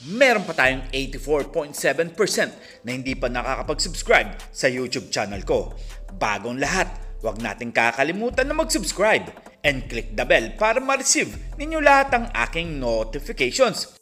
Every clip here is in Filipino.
Meron pa tayong 84.7% na hindi pa nakakapag-subscribe sa YouTube channel ko. Bagong lahat, huwag nating kakalimutan na mag-subscribe and click the bell para ma-receive ninyo lahat ang aking notifications.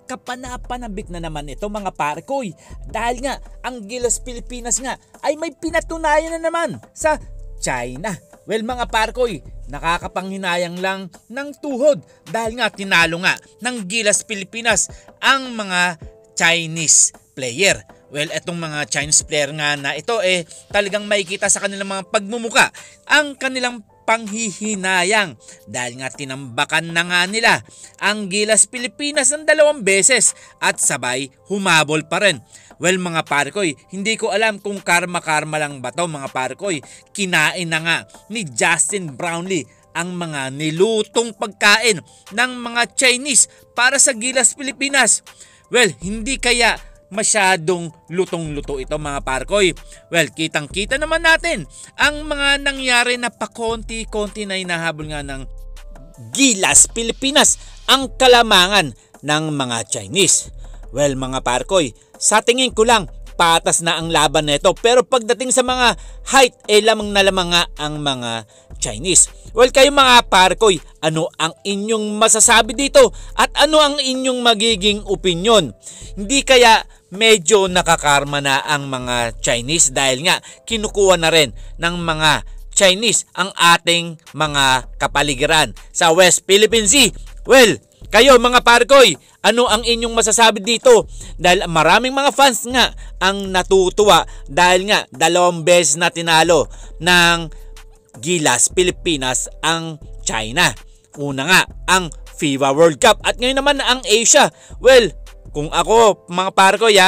Kapanapanabik na naman ito mga parkoy dahil nga ang Gilas Pilipinas nga ay may pinatunayan na naman sa China. Well mga parkoy, nakakapanghinayang lang ng tuhod dahil nga tinalo nga ng Gilas Pilipinas ang mga Chinese player. Well, etong mga Chinese player nga na ito talagang makikita sa kanilang mga pagmumuka ang kanilang panghihinayang dahil nga tinambakan na nga nila ang Gilas Pilipinas ng 2 beses at sabay humabol pa rin. Well mga parkoy, hindi ko alam kung karma-karma lang ba to mga parkoy. Kinain na nga ni Justin Brownlee ang mga nilutong pagkain ng mga Chinese para sa Gilas Pilipinas. Well, hindi kaya masyadong lutong-luto ito mga parkoy. Well, kitang-kita naman natin ang mga nangyari na pakonti-konti na hinahabol nga ng Gilas Pilipinas ang kalamangan ng mga Chinese. Well mga parkoy, sa tingin ko lang patas na ang laban nito, pero pagdating sa mga height lamang na lamang nga ang mga Chinese. Well kayo mga parkoy, ano ang inyong masasabi dito at ano ang inyong magiging opinion? Hindi kaya medyo nakakarma na ang mga Chinese dahil nga kinukuha na rin ng mga Chinese ang ating mga kapaligiran sa West Philippine Sea? Well, kayo mga parkoy, ano ang inyong masasabi dito? Dahil maraming mga fans nga ang natutuwa dahil nga 2 beses na tinalo ng Gilas Pilipinas ang China. Una nga ang FIBA World Cup at ngayon naman ang Asia. Well, kung ako mga parkoy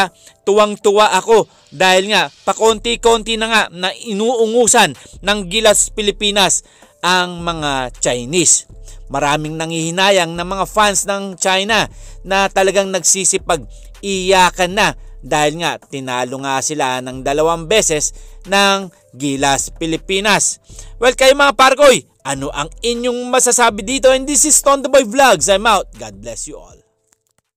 tuwang-tuwa ako dahil nga pakonti-konti na nga na inuungusan ng Gilas Pilipinas ang mga Chinese. Maraming nanghihinayang ng mga fans ng China na talagang nagsisipag-iyakan na dahil nga tinalo nga sila ng 2 beses ng Gilas Pilipinas. Well kayo mga parkoy, ano ang inyong masasabi dito? And this is Tondoboy Vlogs. I'm out. God bless you all.